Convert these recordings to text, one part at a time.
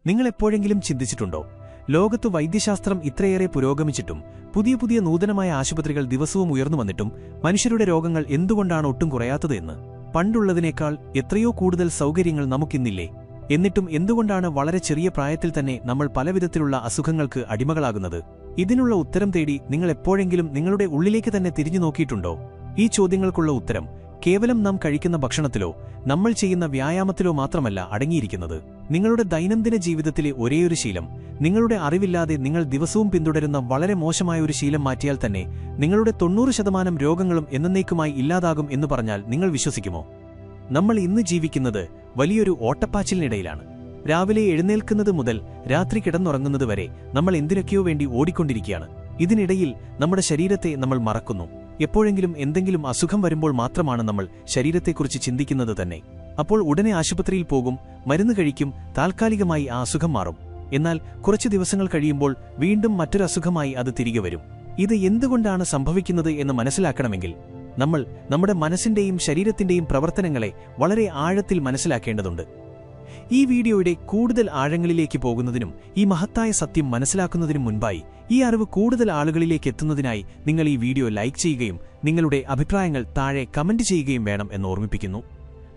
നിങ്ങൾ എപ്പോഴെങ്കിലും ചിന്തിച്ചിട്ടുണ്ടോ, ലോകത്തു വൈദ്യശാസ്ത്രം ഇത്രയേറെ പുരോഗമിച്ചിട്ടും പുതിയ പുതിയ നൂതനമായ ആശുപത്രികൾ ദിവസവും ഉയർന്നു വന്നിട്ടും മനുഷ്യരുടെ രോഗങ്ങൾ എന്തുകൊണ്ടാണ് ഒട്ടും കുറയാത്തത് എന്ന്? പണ്ടുള്ളതിനേക്കാൾ എത്രയോ കൂടുതൽ സൗകര്യങ്ങൾ നമുക്കിന്നില്ലേ? എന്നിട്ടും എന്തുകൊണ്ടാണ് വളരെ ചെറിയ പ്രായത്തിൽ തന്നെ നമ്മൾ പലവിധത്തിലുള്ള അസുഖങ്ങൾക്ക് അടിമകളാകുന്നത്? ഇതിനുള്ള ഉത്തരം തേടി നിങ്ങൾ എപ്പോഴെങ്കിലും നിങ്ങളുടെ ഉള്ളിലേക്ക് തന്നെ തിരിഞ്ഞു നോക്കിയിട്ടുണ്ടോ? ഈ ചോദ്യങ്ങൾക്കുള്ള ഉത്തരം കേവലം നാം കഴിക്കുന്ന ഭക്ഷണത്തിലോ നമ്മൾ ചെയ്യുന്ന വ്യായാമത്തിലോ മാത്രമല്ല അടങ്ങിയിരിക്കുന്നത്. നിങ്ങളുടെ ദൈനംദിന ജീവിതത്തിലെ ഒരേയൊരു ശീലം, നിങ്ങളുടെ അറിവില്ലാതെ നിങ്ങൾ ദിവസവും പിന്തുടരുന്ന വളരെ മോശമായ ഒരു ശീലം മാറ്റിയാൽ തന്നെ നിങ്ങളുടെ 90% രോഗങ്ങളും എന്നേക്കുമായി ഇല്ലാതാകും എന്ന് പറഞ്ഞാൽ നിങ്ങൾ വിശ്വസിക്കുമോ? നമ്മൾ ഇന്ന് ജീവിക്കുന്നത് വലിയൊരു ഓട്ടപ്പാച്ചിലിനിടയിലാണ്. രാവിലെ എഴുന്നേൽക്കുന്നത് മുതൽ രാത്രി കിടന്നുറങ്ങുന്നതുവരെ നമ്മൾ എന്തിനൊക്കെയോ വേണ്ടി ഓടിക്കൊണ്ടിരിക്കുകയാണ്. ഇതിനിടയിൽ നമ്മുടെ ശരീരത്തെ നമ്മൾ മറക്കുന്നു. എപ്പോഴെങ്കിലും എന്തെങ്കിലും അസുഖം വരുമ്പോൾ മാത്രമാണ് നമ്മൾ ശരീരത്തെക്കുറിച്ച് ചിന്തിക്കുന്നത് തന്നെ. അപ്പോൾ ഉടനെ ആശുപത്രിയിൽ പോകും, മരുന്ന് കഴിക്കും, താൽക്കാലികമായി ആ അസുഖം മാറും. എന്നാൽ കുറച്ചു ദിവസങ്ങൾ കഴിയുമ്പോൾ വീണ്ടും മറ്റൊരു അസുഖമായി അത് തിരികെ വരും. ഇത് എന്തുകൊണ്ടാണ് സംഭവിക്കുന്നത് എന്ന് മനസ്സിലാക്കണമെങ്കിൽ നമ്മൾ നമ്മുടെ മനസ്സിന്റെയും ശരീരത്തിന്റെയും പ്രവർത്തനങ്ങളെ വളരെ ആഴത്തിൽ മനസ്സിലാക്കേണ്ടതുണ്ട്. ഈ വീഡിയോയുടെ കൂടുതൽ ആഴങ്ങളിലേക്ക് പോകുന്നതിനും ഈ മഹത്തായ സത്യം മനസ്സിലാക്കുന്നതിനും മുൻപായി ഈ അറിവ് കൂടുതൽ ആളുകളിലേക്ക് എത്തുന്നതിനായി നിങ്ങൾ ഈ വീഡിയോ ലൈക്ക് ചെയ്യുകയും നിങ്ങളുടെ അഭിപ്രായങ്ങൾ താഴെ കമന്റ് ചെയ്യുകയും വേണം എന്ന് ഓർമ്മിപ്പിക്കുന്നു.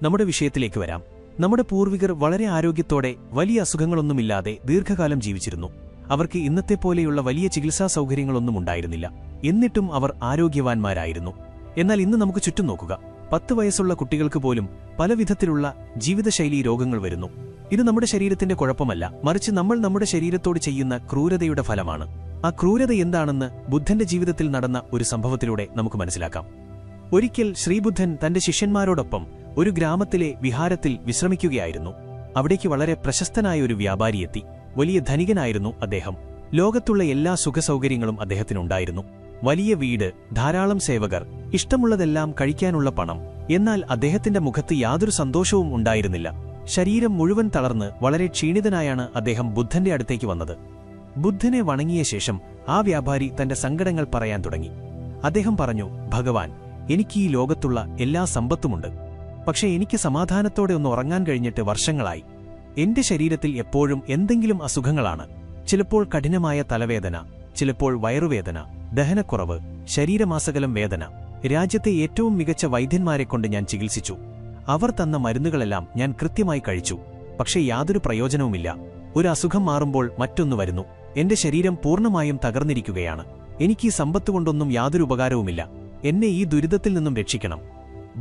നമ്മുടെ വിഷയത്തിലേക്ക് വരാം. നമ്മുടെ പൂർവികർ വളരെ ആരോഗ്യത്തോടെ വലിയ അസുഖങ്ങളൊന്നുമില്ലാതെ ദീർഘകാലം ജീവിച്ചിരുന്നു. അവർക്ക് ഇന്നത്തെപ്പോലെയുള്ള വലിയ ചികിത്സാ സൗകര്യങ്ങളൊന്നും ഉണ്ടായിരുന്നില്ല. എന്നിട്ടും അവർ ആരോഗ്യവാന്മാരായിരുന്നു. എന്നാൽ ഇന്ന് നമുക്ക് ചുറ്റും നോക്കുക. 10 വയസ്സുള്ള കുട്ടികൾക്ക് പോലും പലവിധത്തിലുള്ള ജീവിതശൈലീ രോഗങ്ങൾ വരുന്നു. ഇത് നമ്മുടെ ശരീരത്തിന്റെ കുഴപ്പമല്ല, മറിച്ച് നമ്മൾ നമ്മുടെ ശരീരത്തോട് ചെയ്യുന്ന ക്രൂരതയുടെ ഫലമാണ്. ആ ക്രൂരത എന്താണെന്ന് ബുദ്ധന്റെ ജീവിതത്തിൽ നടന്ന ഒരു സംഭവത്തിലൂടെ നമുക്ക് മനസ്സിലാക്കാം. ഒരിക്കൽ ശ്രീബുദ്ധൻ തന്റെ ശിഷ്യന്മാരോടൊപ്പം ഒരു ഗ്രാമത്തിലെ വിഹാരത്തിൽ വിശ്രമിക്കുകയായിരുന്നു. അവിടേക്ക് വളരെ പ്രശസ്തനായ ഒരു വ്യാപാരിയെത്തി. വലിയ ധനികനായിരുന്നു അദ്ദേഹം. ലോകത്തുള്ള എല്ലാ സുഖസൗകര്യങ്ങളും അദ്ദേഹത്തിനുണ്ടായിരുന്നു. വലിയ വീട്, ധാരാളം സേവകർ, ഇഷ്ടമുള്ളതെല്ലാം കഴിക്കാനുള്ള പണം. എന്നാൽ അദ്ദേഹത്തിന്റെ മുഖത്ത് യാതൊരു സന്തോഷവും ഉണ്ടായിരുന്നില്ല. ശരീരം മുഴുവൻ തളർന്ന് വളരെ ക്ഷീണിതനായാണ് അദ്ദേഹം ബുദ്ധന്റെ അടുത്തേക്ക് വന്നത്. ബുദ്ധനെ വണങ്ങിയ ശേഷം ആ വ്യാപാരി തന്റെ സങ്കടങ്ങൾ പറയാൻ തുടങ്ങി. അദ്ദേഹം പറഞ്ഞു, ഭഗവാൻ, എനിക്ക് ഈ ലോകത്തുള്ള എല്ലാ സമ്പത്തുമുണ്ട്. പക്ഷേ എനിക്ക് സമാധാനത്തോടെ ഒന്ന് ഉറങ്ങാൻ കഴിഞ്ഞിട്ട് വർഷങ്ങളായി. എന്റെ ശരീരത്തിൽ എപ്പോഴും എന്തെങ്കിലും അസുഖങ്ങളാണ്. ചിലപ്പോൾ കഠിനമായ തലവേദന, ചിലപ്പോൾ വയറുവേദന, ദഹനക്കുറവ്, ശരീരമാസകലം വേദന. രാജ്യത്തെ ഏറ്റവും മികച്ച വൈദ്യന്മാരെക്കൊണ്ട് ഞാൻ ചികിത്സിച്ചു. അവർ തന്ന മരുന്നുകളെല്ലാം ഞാൻ കൃത്യമായി കഴിച്ചു. പക്ഷേ യാതൊരു പ്രയോജനവുമില്ല. ഒരു അസുഖം മാറുമ്പോൾ മറ്റൊന്നു വരുന്നു. എന്റെ ശരീരം പൂർണ്ണമായും തകർന്നിരിക്കുകയാണ്. എനിക്ക് ഈ സമ്പത്തുകൊണ്ടൊന്നും യാതൊരു ഉപകാരവുമില്ല. എന്നെ ഈ ദുരിതത്തിൽ നിന്നും രക്ഷിക്കണം.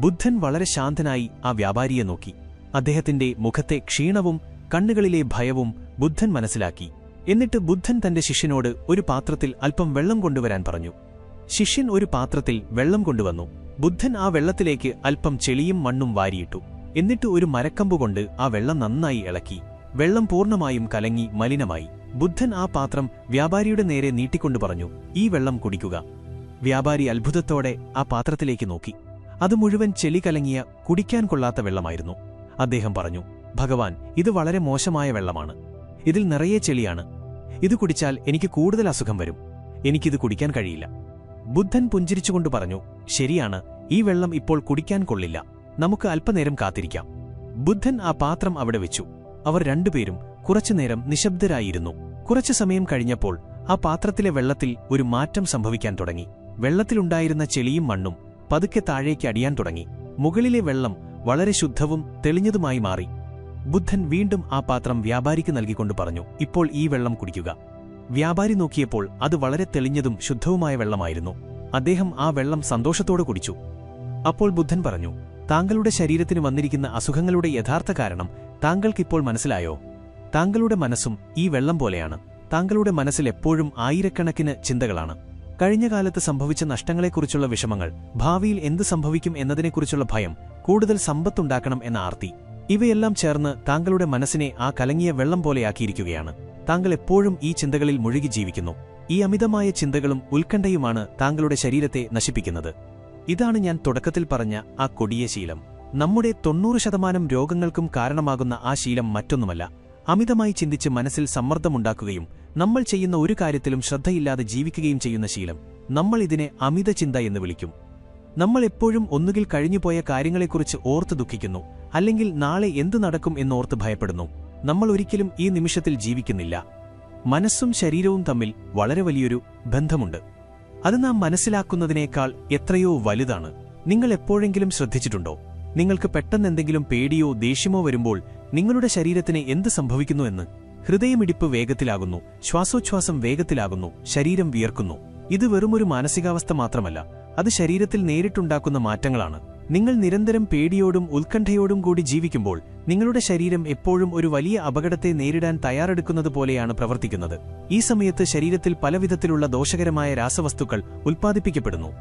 ബുദ്ധൻ വളരെ ശാന്തനായി ആ വ്യാപാരിയെ നോക്കി. അദ്ദേഹത്തിന്റെ മുഖത്തെ ക്ഷീണവും കണ്ണുകളിലെ ഭയവും ബുദ്ധൻ മനസ്സിലാക്കി. എന്നിട്ട് ബുദ്ധൻ തന്റെ ശിഷ്യനോട് ഒരു പാത്രത്തിൽ അല്പം വെള്ളം കൊണ്ടുവരാൻ പറഞ്ഞു. ശിഷ്യൻ ഒരു പാത്രത്തിൽ വെള്ളം കൊണ്ടുവന്നു. ബുദ്ധൻ ആ വെള്ളത്തിലേക്ക് അല്പം ചെളിയും മണ്ണും വാരിയിട്ടു. എന്നിട്ട് ഒരു മരക്കമ്പുകൊണ്ട് ആ വെള്ളം നന്നായി ഇളക്കി. വെള്ളം പൂർണ്ണമായും കലങ്ങി മലിനമായി. ബുദ്ധൻ ആ പാത്രം വ്യാപാരിയുടെ നേരെ നീട്ടിക്കൊണ്ടു പറഞ്ഞു, ഈ വെള്ളം കുടിക്കുക. വ്യാപാരി അത്ഭുതത്തോടെ ആ പാത്രത്തിലേക്ക് നോക്കി. അത് മുഴുവൻ ചെളി കലങ്ങിയ കുടിക്കാൻ കൊള്ളാത്ത വെള്ളമായിരുന്നു. അദ്ദേഹം പറഞ്ഞു, ഭഗവാൻ, ഇത് വളരെ മോശമായ വെള്ളമാണ്. ഇതിൽ നിറയെ ചെളിയാണ്. ഇത് കുടിച്ചാൽ എനിക്ക് കൂടുതൽ അസുഖം വരും. എനിക്കിത് കുടിക്കാൻ കഴിയില്ല. ബുദ്ധൻ പുഞ്ചിരിച്ചുകൊണ്ട് പറഞ്ഞു, ശരിയാണ്, ഈ വെള്ളം ഇപ്പോൾ കുടിക്കാൻ കൊള്ളില്ല. നമുക്ക് അല്പനേരം കാത്തിരിക്കാം. ബുദ്ധൻ ആ പാത്രം അവിടെ വെച്ചു. അവർ രണ്ടുപേരും കുറച്ചുനേരം നിശബ്ദരായിരുന്നു. കുറച്ചു സമയം കഴിഞ്ഞപ്പോൾ ആ പാത്രത്തിലെ വെള്ളത്തിൽ ഒരു മാറ്റം സംഭവിക്കാൻ തുടങ്ങി. വെള്ളത്തിലുണ്ടായിരുന്ന ചെളിയും മണ്ണും പതുക്കെ താഴേക്ക് അടിയാൻ തുടങ്ങി. മുകളിലെ വെള്ളം വളരെ ശുദ്ധവും തെളിഞ്ഞതുമായി മാറി. ബുദ്ധൻ വീണ്ടും ആ പാത്രം വ്യാപാരിക്ക് നൽകിക്കൊണ്ട് പറഞ്ഞു, ഇപ്പോൾ ഈ വെള്ളം കുടിക്കുക. വ്യാപാരി നോക്കിയപ്പോൾ അത് വളരെ തെളിഞ്ഞതും ശുദ്ധവുമായ വെള്ളമായിരുന്നു. അദ്ദേഹം ആ വെള്ളം സന്തോഷത്തോടെ കുടിച്ചു. അപ്പോൾ ബുദ്ധൻ പറഞ്ഞു, താങ്കളുടെ ശരീരത്തിന് വന്നിരിക്കുന്ന അസുഖങ്ങളുടെ യഥാർത്ഥ കാരണം താങ്കൾക്കിപ്പോൾ മനസ്സിലായോ? താങ്കളുടെ മനസ്സും ഈ വെള്ളം പോലെയാണ്. താങ്കളുടെ മനസ്സിൽ എപ്പോഴും ആയിരക്കണക്കിന് ചിന്തകളാണ്. കഴിഞ്ഞ കാലത്ത് സംഭവിച്ച നഷ്ടങ്ങളെക്കുറിച്ചുള്ള വിഷമങ്ങൾ, ഭാവിയിൽ എന്ത് സംഭവിക്കും എന്നതിനെക്കുറിച്ചുള്ള ഭയം, കൂടുതൽ സമ്പത്തുണ്ടാക്കണം എന്ന ആർത്തി, ഇവയെല്ലാം ചേർന്ന് താങ്കളുടെ മനസ്സിനെ ആ കലങ്ങിയ വെള്ളം പോലെയാക്കിയിരിക്കുകയാണ്. താങ്കൾ എപ്പോഴും ഈ ചിന്തകളിൽ മുഴുകി ജീവിക്കുന്നു. ഈ അമിതമായ ചിന്തകളും ഉത്കണ്ഠയുമാണ് താങ്കളുടെ ശരീരത്തെ നശിപ്പിക്കുന്നത്. ഇതാണ് ഞാൻ തുടക്കത്തിൽ പറഞ്ഞ ആ കൊടിയ ശീലം. നമ്മുടെ 90% രോഗങ്ങൾക്കും കാരണമാകുന്ന ആ ശീലം മറ്റൊന്നുമല്ല, അമിതമായി ചിന്തിച്ച് മനസ്സിൽ സമ്മർദ്ദമുണ്ടാക്കുകയും നമ്മൾ ചെയ്യുന്ന ഒരു കാര്യത്തിലും ശ്രദ്ധയില്ലാതെ ജീവിക്കുകയും ചെയ്യുന്ന ശീലം. നമ്മൾ ഇതിനെ അമിത ചിന്ത എന്ന് വിളിക്കും. നമ്മൾ എപ്പോഴും ഒന്നുകിൽ കഴിഞ്ഞുപോയ കാര്യങ്ങളെക്കുറിച്ച് ഓർത്ത് ദുഃഖിക്കുന്നു, അല്ലെങ്കിൽ നാളെ എന്തു നടക്കും എന്നോർത്ത് ഭയപ്പെടുന്നു. നമ്മൾ ഒരിക്കലും ഈ നിമിഷത്തിൽ ജീവിക്കുന്നില്ല. മനസ്സും ശരീരവും തമ്മിൽ വളരെ വലിയൊരു ബന്ധമുണ്ട്. അത് നാം മനസ്സിലാക്കുന്നതിനേക്കാൾ എത്രയോ വലുതാണ്. നിങ്ങൾ എപ്പോഴെങ്കിലും ശ്രദ്ധിച്ചിട്ടുണ്ടോ, നിങ്ങൾക്ക് പെട്ടെന്നെന്തെങ്കിലും പേടിയോ ദേഷ്യമോ വരുമ്പോൾ നിങ്ങളുടെ ശരീരത്തിന് എന്ത് സംഭവിക്കുന്നു എന്ന്? ഹൃദയമിടിപ്പ് വേഗത്തിലാകുന്നു, ശ്വാസോച്ഛ്വാസം വേഗത്തിലാകുന്നു, ശരീരം വിയർക്കുന്നു. ഇത് വെറുമൊരു മാനസികാവസ്ഥ മാത്രമല്ല, അത് ശരീരത്തിൽ നേരിട്ടുണ്ടാക്കുന്ന മാറ്റങ്ങളാണ്. നിങ്ങൾ നിരന്തരം പേടിയോടും ഉത്കണ്ഠയോടും കൂടി ജീവിക്കുമ്പോൾ നിങ്ങളുടെ ശരീരം എപ്പോഴും ഒരു വലിയ അപകടത്തെ നേരിടാൻ തയ്യാറെടുക്കുന്നത് പോലെയാണ് പ്രവർത്തിക്കുന്നത്. ഈ സമയത്ത് ശരീരത്തിൽ പലവിധത്തിലുള്ള ദോഷകരമായ രാസവസ്തുക്കൾ ഉൽപ്പാദിപ്പിക്കപ്പെടുന്നു.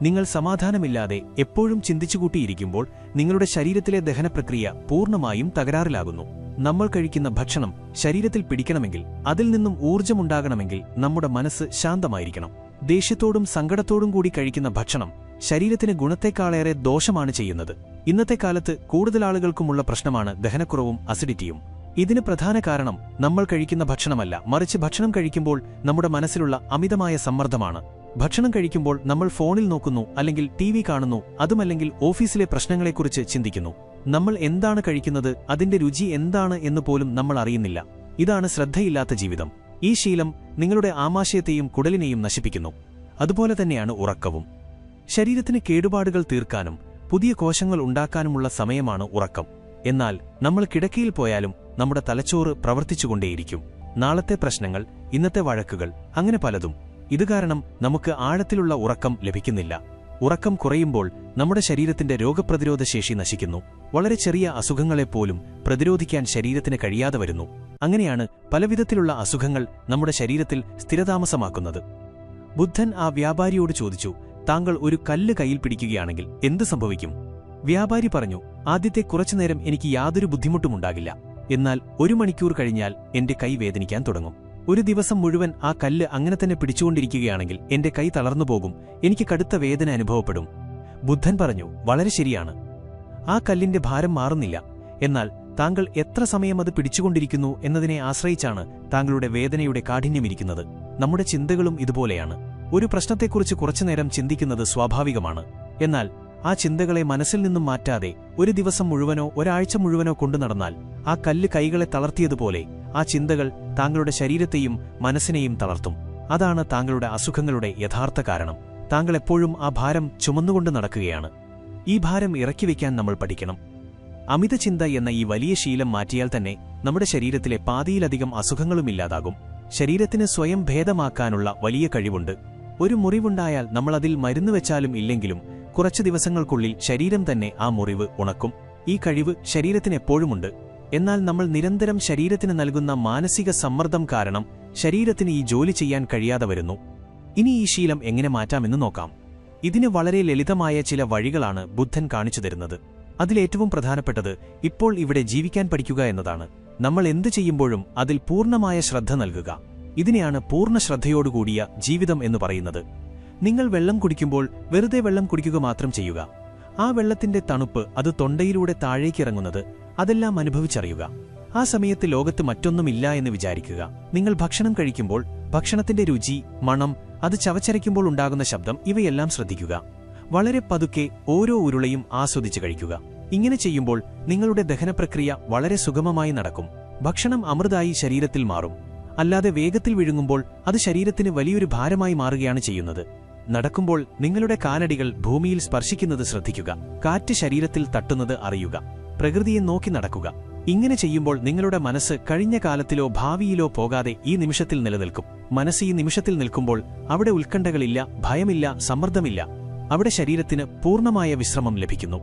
നിങ്ങൾ സമാധാനമില്ലാതെ എപ്പോഴും ചിന്തിച്ചുകൂട്ടിയിരിക്കുമ്പോൾ നിങ്ങളുടെ ശരീരത്തിലെ ദഹനപ്രക്രിയ പൂർണ്ണമായും തകരാറിലാകുന്നു. നമ്മൾ കഴിക്കുന്ന ഭക്ഷണം ശരീരത്തിൽ പിടിക്കണമെങ്കിൽ, അതിൽ നിന്നും ഊർജ്ജമുണ്ടാകണമെങ്കിൽ നമ്മുടെ മനസ്സ് ശാന്തമായിരിക്കണം. ദേഷ്യത്തോടും സങ്കടത്തോടും കൂടി കഴിക്കുന്ന ഭക്ഷണം ശരീരത്തിന് ഗുണത്തെക്കാളേറെ ദോഷമാണ് ചെയ്യുന്നത്. ഇന്നത്തെ കാലത്ത് കൂടുതൽ ആളുകൾക്കുമുള്ള പ്രശ്നമാണ് ദഹനക്കുറവും അസിഡിറ്റിയും. ഇതിന് പ്രധാന കാരണം നമ്മൾ കഴിക്കുന്ന ഭക്ഷണമല്ല, മറിച്ച് ഭക്ഷണം കഴിക്കുമ്പോൾ നമ്മുടെ മനസ്സിലുള്ള അമിതമായ സമ്മർദ്ദമാണ്. ഭക്ഷണം കഴിക്കുമ്പോൾ നമ്മൾ ഫോണിൽ നോക്കുന്നു, അല്ലെങ്കിൽ TV കാണുന്നു, അതുമല്ലെങ്കിൽ ഓഫീസിലെ പ്രശ്നങ്ങളെക്കുറിച്ച് ചിന്തിക്കുന്നു. നമ്മൾ എന്താണ് കഴിക്കുന്നത്, അതിന്റെ രുചി എന്താണ് എന്ന് പോലും നമ്മൾ അറിയുന്നില്ല. ഇതാണ് ശ്രദ്ധയില്ലാത്ത ജീവിതം. ഈ ശീലം നിങ്ങളുടെ ആമാശയത്തെയും കുടലിനെയും നശിപ്പിക്കുന്നു. അതുപോലെ തന്നെയാണ് ഉറക്കവും. ശരീരത്തിന് കേടുപാടുകൾ തീർക്കാനും പുതിയ കോശങ്ങൾ ഉണ്ടാക്കാനുമുള്ള സമയമാണ് ഉറക്കം. എന്നാൽ നമ്മൾ കിടക്കയിൽ പോയാലും നമ്മുടെ തലച്ചോറ് പ്രവർത്തിച്ചുകൊണ്ടേയിരിക്കും. നാളത്തെ പ്രശ്നങ്ങൾ, ഇന്നത്തെ വഴക്കുകൾ, അങ്ങനെ പലതും. ഇതുകാരണം നമുക്ക് ആഴത്തിലുള്ള ഉറക്കം ലഭിക്കുന്നില്ല. ഉറക്കം കുറയുമ്പോൾ നമ്മുടെ ശരീരത്തിന്റെ രോഗപ്രതിരോധ ശേഷി നശിക്കുന്നു. വളരെ ചെറിയ അസുഖങ്ങളെപ്പോലും പ്രതിരോധിക്കാൻ ശരീരത്തിന് കഴിയാതെ വരുന്നു. അങ്ങനെയാണ് പലവിധത്തിലുള്ള അസുഖങ്ങൾ നമ്മുടെ ശരീരത്തിൽ സ്ഥിരതാമസമാക്കുന്നത്. ബുദ്ധൻ ആ വ്യാപാരിയോട് ചോദിച്ചു, താങ്കൾ ഒരു കല്ല് കയ്യിൽ പിടിക്കുകയാണെങ്കിൽ എന്ത് സംഭവിക്കും? വ്യാപാരി പറഞ്ഞു, ആദ്യത്തെ കുറച്ചുനേരം എനിക്ക് യാതൊരു ബുദ്ധിമുട്ടുമുണ്ടാകില്ല. എന്നാൽ 1 മണിക്കൂർ കഴിഞ്ഞാൽ എന്റെ കൈ വേദനിക്കാൻ തുടങ്ങും. ഒരു ദിവസം മുഴുവൻ ആ കല്ല് അങ്ങനെ തന്നെ പിടിച്ചുകൊണ്ടിരിക്കുകയാണെങ്കിൽ എന്റെ കൈ തളർന്നുപോകും, എനിക്ക് കടുത്ത വേദന അനുഭവപ്പെടും. ബുദ്ധൻ പറഞ്ഞു, വളരെ ശരിയാണ്. ആ കല്ലിന്റെ ഭാരം മാറുന്നില്ല. എന്നാൽ താങ്കൾ എത്ര സമയം അത് പിടിച്ചുകൊണ്ടിരിക്കുന്നു എന്നതിനെ ആശ്രയിച്ചാണ് താങ്കളുടെ വേദനയുടെ കാഠിന്യമിരിക്കുന്നത്. നമ്മുടെ ചിന്തകളും ഇതുപോലെയാണ്. ഒരു പ്രശ്നത്തെക്കുറിച്ച് കുറച്ചുനേരം ചിന്തിക്കുന്നത് സ്വാഭാവികമാണ്. എന്നാൽ ആ ചിന്തകളെ മനസ്സിൽ നിന്നും മാറ്റാതെ ഒരു ദിവസം മുഴുവനോ ഒരാഴ്ച മുഴുവനോ കൊണ്ടു നടന്നാൽ ആ കല്ല് കൈകളെ തളർത്തിയതുപോലെ ആ ചിന്തകൾ താങ്കളുടെ ശരീരത്തെയും മനസ്സിനെയും തളർത്തും. അതാണ് താങ്കളുടെ അസുഖങ്ങളുടെ യഥാർത്ഥ കാരണം. താങ്കൾ എപ്പോഴും ആ ഭാരം ചുമന്നുകൊണ്ട് നടക്കുകയാണ്. ഈ ഭാരം ഇറക്കിവെക്കാൻ നമ്മൾ പഠിക്കണം. അമിത ചിന്ത എന്ന ഈ വലിയ ശീലം മാറ്റിയാൽ തന്നെ നമ്മുടെ ശരീരത്തിലെ പാതിയിലധികം അസുഖങ്ങളുമില്ലാതാകും. ശരീരത്തിന് സ്വയം ഭേദമാക്കാനുള്ള വലിയ കഴിവുണ്ട്. ഒരു മുറിവുണ്ടായാൽ നമ്മൾ അതിൽ മരുന്ന് വെച്ചാലും ഇല്ലെങ്കിലും കുറച്ചു ദിവസങ്ങൾക്കുള്ളിൽ ശരീരം തന്നെ ആ മുറിവ് ഉണക്കും. ഈ കഴിവ് ശരീരത്തിന് എപ്പോഴുമുണ്ട്. എന്നാൽ നമ്മൾ നിരന്തരം ശരീരത്തിന് നൽകുന്ന മാനസിക സമ്മർദ്ദം കാരണം ശരീരത്തിന് ഈ ജോലി ചെയ്യാൻ കഴിയാതെ വരുന്നു. ഇനി ഈ ശീലം എങ്ങനെ മാറ്റാമെന്ന് നോക്കാം. ഇതിന് വളരെ ലളിതമായ ചില വഴികളാണ് ബുദ്ധൻ കാണിച്ചു തരുന്നത്. അതിലേറ്റവും പ്രധാനപ്പെട്ടത് ഇപ്പോൾ ഇവിടെ ജീവിക്കാൻ പഠിക്കുക എന്നതാണ്. നമ്മൾ എന്തു ചെയ്യുമ്പോഴും അതിൽ പൂർണ്ണമായ ശ്രദ്ധ നൽകുക. ഇതിനെയാണ് പൂർണ്ണ ശ്രദ്ധയോടുകൂടിയ ജീവിതം എന്ന് പറയുന്നത്. നിങ്ങൾ വെള്ളം കുടിക്കുമ്പോൾ വെറുതെ വെള്ളം കുടിക്കുക മാത്രം ചെയ്യുക. ആ വെള്ളത്തിന്റെ തണുപ്പ്, അത് തൊണ്ടയിലൂടെ താഴേക്കിറങ്ങുന്നത്, അതെല്ലാം അനുഭവിച്ചറിയുക. ആ സമയത്ത് ലോകത്ത് മറ്റൊന്നുമില്ല എന്ന് വിചാരിക്കുക. നിങ്ങൾ ഭക്ഷണം കഴിക്കുമ്പോൾ ഭക്ഷണത്തിന്റെ രുചി, മണം, അത് ചവച്ചരയ്ക്കുമ്പോൾ ഉണ്ടാകുന്ന ശബ്ദം, ഇവയെല്ലാം ശ്രദ്ധിക്കുക. വളരെ പതുക്കെ ഓരോ ഉരുളയും ആസ്വദിച്ച് കഴിക്കുക. ഇങ്ങനെ ചെയ്യുമ്പോൾ നിങ്ങളുടെ ദഹനപ്രക്രിയ വളരെ സുഗമമായി നടക്കും. ഭക്ഷണം അമൃതായി ശരീരത്തിൽ മാറും. അല്ലാതെ വേഗത്തിൽ വിഴുങ്ങുമ്പോൾ അത് ശരീരത്തിന് വലിയൊരു ഭാരമായി മാറുകയാണ് ചെയ്യുന്നത്. നടക്കുമ്പോൾ നിങ്ങളുടെ കാലടികൾ ഭൂമിയിൽ സ്പർശിക്കുന്നത് ശ്രദ്ധിക്കുക. കാറ്റ് ശരീരത്തിൽ തട്ടുന്നത് അറിയുക. പ്രകൃതിയെ നോക്കി നടക്കുക. ഇങ്ങനെ ചെയ്യുമ്പോൾ നിങ്ങളുടെ മനസ്സ് കഴിഞ്ഞ കാലത്തിലോ ഭാവിയിലോ പോകാതെ ഈ നിമിഷത്തിൽ നിലനിൽക്കും. മനസ്സ് ഈ നിമിഷത്തിൽ നിൽക്കുമ്പോൾ അവിടെ ഉത്കണ്ഠകളില്ല, ഭയമില്ല, സമ്മർദ്ദമില്ല. അവിടെ ശരീരത്തിന് പൂർണ്ണമായ വിശ്രമം ലഭിക്കുന്നു.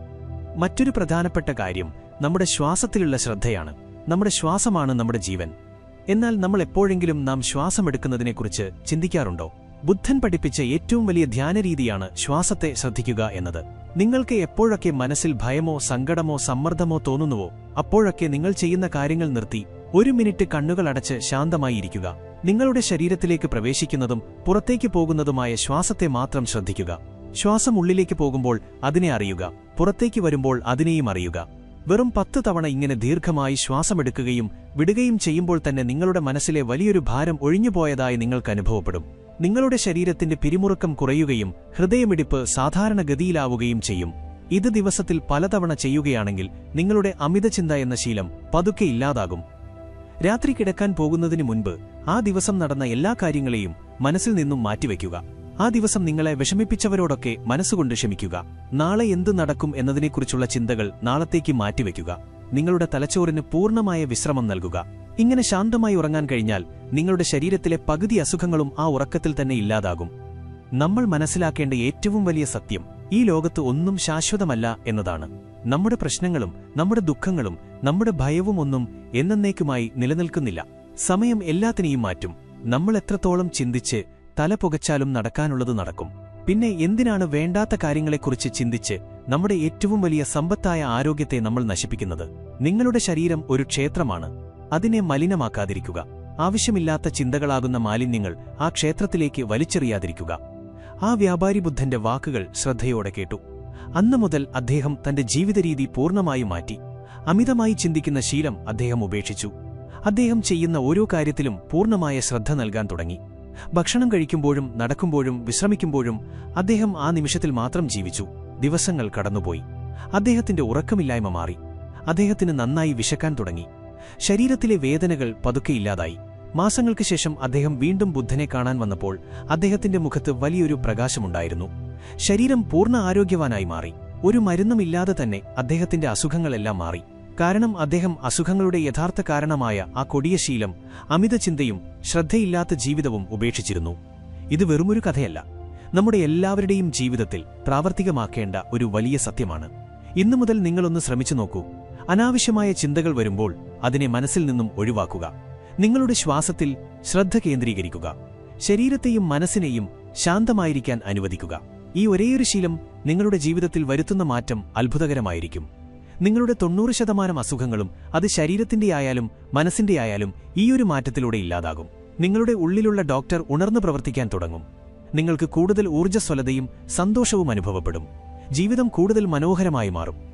മറ്റൊരു പ്രധാനപ്പെട്ട കാര്യം നമ്മുടെ ശ്വാസത്തിലുള്ള ശ്രദ്ധയാണ്. നമ്മുടെ ശ്വാസമാണ് നമ്മുടെ ജീവൻ. എന്നാൽ നമ്മൾ എപ്പോഴെങ്കിലും നാം ശ്വാസമെടുക്കുന്നതിനെക്കുറിച്ച് ചിന്തിക്കാറുണ്ടോ? ബുദ്ധൻ പഠിപ്പിച്ച ഏറ്റവും വലിയ ധ്യാനരീതിയാണ് ശ്വാസത്തെ ശ്രദ്ധിക്കുക എന്നത്. നിങ്ങൾക്ക് എപ്പോഴൊക്കെ മനസ്സിൽ ഭയമോ സങ്കടമോ സമ്മർദ്ദമോ തോന്നുന്നുവോ അപ്പോഴൊക്കെ നിങ്ങൾ ചെയ്യുന്ന കാര്യങ്ങൾ നിർത്തി 1 മിനിറ്റ് കണ്ണുകൾ അടച്ച് ശാന്തമായി ഇരിക്കുക. നിങ്ങളുടെ ശരീരത്തിലേക്ക് പ്രവേശിക്കുന്നതും പുറത്തേക്ക് പോകുന്നതുമായ ശ്വാസത്തെ മാത്രം ശ്രദ്ധിക്കുക. ശ്വാസം ഉള്ളിലേക്ക് പോകുമ്പോൾ അതിനെ അറിയുക, പുറത്തേക്ക് വരുമ്പോൾ അതിനെയും അറിയുക. വെറും 10 തവണ ഇങ്ങനെ ദീർഘമായി ശ്വാസമെടുക്കുകയും വിടുകയും ചെയ്യുമ്പോൾ തന്നെ നിങ്ങളുടെ മനസ്സിലെ വലിയൊരു ഭാരം ഒഴിഞ്ഞുപോയതായി നിങ്ങൾക്ക് അനുഭവപ്പെടും. നിങ്ങളുടെ ശരീരത്തിന്റെ പിരിമുറുക്കം കുറയുകയും ഹൃദയമിടിപ്പ് സാധാരണഗതിയിലാവുകയും ചെയ്യും. ഇത് ദിവസത്തിൽ പലതവണ ചെയ്യുകയാണെങ്കിൽ നിങ്ങളുടെ അമിതചിന്ത എന്ന ശീലം പതുക്കെ ഇല്ലാതാകും. രാത്രി കിടക്കാൻ പോകുന്നതിനു മുൻപ് ആ ദിവസം നടന്ന എല്ലാ കാര്യങ്ങളെയും മനസ്സിൽ നിന്നും മാറ്റിവെക്കുക. ആ ദിവസം നിങ്ങളെ വിഷമിപ്പിച്ചവരോടൊക്കെ മനസ്സുകൊണ്ട് ക്ഷമിക്കുക. നാളെ എന്തു നടക്കും എന്നതിനെക്കുറിച്ചുള്ള ചിന്തകൾ നാളത്തേക്ക് മാറ്റിവെക്കുക. നിങ്ങളുടെ തലച്ചോറിന് പൂർണ്ണമായ വിശ്രമം നൽകുക. ഇങ്ങനെ ശാന്തമായി ഉറങ്ങാൻ കഴിഞ്ഞാൽ നിങ്ങളുടെ ശരീരത്തിലെ പകുതി അസുഖങ്ങളും ആ ഉറക്കത്തിൽ തന്നെ ഇല്ലാതാകും. നമ്മൾ മനസ്സിലാക്കേണ്ട ഏറ്റവും വലിയ സത്യം ഈ ലോകത്ത് ഒന്നും ശാശ്വതമല്ല എന്നതാണ്. നമ്മുടെ പ്രശ്നങ്ങളും നമ്മുടെ ദുഃഖങ്ങളും നമ്മുടെ ഭയവും ഒന്നും എന്നേക്കുമായി നിലനിൽക്കുന്നില്ല. സമയം എല്ലാത്തിനെയും മാറ്റും. നമ്മൾ എത്രത്തോളം ചിന്തിച്ച് തല പുകച്ചാലും നടക്കാനുള്ളത് നടക്കും. പിന്നെ എന്തിനാണ് വേണ്ടാത്ത കാര്യങ്ങളെക്കുറിച്ച് ചിന്തിച്ച് നമ്മുടെ ഏറ്റവും വലിയ സമ്പത്തായ ആരോഗ്യത്തെ നമ്മൾ നശിപ്പിക്കുന്നത്? നിങ്ങളുടെ ശരീരം ഒരു ക്ഷേത്രമാണ്. അതിനെ മലിനമാക്കാതിരിക്കുക. ആവശ്യമില്ലാത്ത ചിന്തകളാകുന്ന മാലിന്യങ്ങൾ ആ ക്ഷേത്രത്തിലേക്ക് വലിച്ചെറിയാതിരിക്കുക. ആ വ്യാപാരി ബുദ്ധന്റെ വാക്കുകൾ ശ്രദ്ധയോടെ കേട്ടു. അന്നു മുതൽ അദ്ദേഹം തന്റെ ജീവിതരീതി പൂർണ്ണമായും മാറ്റി. അമിതമായി ചിന്തിക്കുന്ന ശീലം അദ്ദേഹം ഉപേക്ഷിച്ചു. അദ്ദേഹം ചെയ്യുന്ന ഓരോ കാര്യത്തിലും പൂർണ്ണമായ ശ്രദ്ധ നൽകാൻ തുടങ്ങി. ഭക്ഷണം കഴിക്കുമ്പോഴും നടക്കുമ്പോഴും വിശ്രമിക്കുമ്പോഴും അദ്ദേഹം ആ നിമിഷത്തിൽ മാത്രം ജീവിച്ചു. ദിവസങ്ങൾ കടന്നുപോയി. അദ്ദേഹത്തിന്റെ ഉറക്കമില്ലായ്മ മാറി. അദ്ദേഹത്തിന് നന്നായി വിശക്കാൻ തുടങ്ങി. ശരീരത്തിലെ വേദനകൾ പതുക്കെ ഇല്ലാതായി. മാസങ്ങൾക്ക് ശേഷം അദ്ദേഹം വീണ്ടും ബുദ്ധനെ കാണാൻ വന്നപ്പോൾ അദ്ദേഹത്തിന്റെ മുഖത്ത് വലിയൊരു പ്രകാശമുണ്ടായിരുന്നു. ശരീരം പൂർണ്ണ ആരോഗ്യവാനായി മാറി. ഒരു മരുന്നുമില്ലാതെ തന്നെ അദ്ദേഹത്തിന്റെ അസുഖങ്ങളെല്ലാം മാറി. കാരണം അദ്ദേഹം അസുഖങ്ങളുടെ യഥാർത്ഥ കാരണമായ ആ കൊടിയ ശീലം, അമിതചിന്തയും ശ്രദ്ധയില്ലാത്ത ജീവിതവും ഉപേക്ഷിച്ചിരുന്നു. ഇത് വെറുമൊരു കഥയല്ല, നമ്മുടെ എല്ലാവരുടെയും ജീവിതത്തിൽ പ്രാവർത്തികമാക്കേണ്ട ഒരു വലിയ സത്യമാണ്. ഇന്നു മുതൽ നിങ്ങളൊന്ന് ശ്രമിച്ചു നോക്കൂ. അനാവശ്യമായ ചിന്തകൾ വരുമ്പോൾ അതിനെ മനസ്സിൽ നിന്നും ഒഴിവാക്കുക. നിങ്ങളുടെ ശ്വാസത്തിൽ ശ്രദ്ധ കേന്ദ്രീകരിക്കുക. ശരീരത്തെയും മനസ്സിനെയും ശാന്തമായിരിക്കാൻ അനുവദിക്കുക. ഈ ഒരേയൊരു ശീലം നിങ്ങളുടെ ജീവിതത്തിൽ വരുത്തുന്ന മാറ്റം അത്ഭുതകരമായിരിക്കും. നിങ്ങളുടെ 90% അസുഖങ്ങളും അത് ശരീരത്തിന്റെയായാലും മനസ്സിന്റെയായാലും ഈയൊരു മാറ്റത്തിലൂടെ ഇല്ലാതാകും. നിങ്ങളുടെ ഉള്ളിലുള്ള ഡോക്ടർ ഉണർന്നു പ്രവർത്തിക്കാൻ തുടങ്ങും. നിങ്ങൾക്ക് കൂടുതൽ ഊർജ്ജസ്വലതയും സന്തോഷവും അനുഭവപ്പെടും. ജീവിതം കൂടുതൽ മനോഹരമായി മാറും.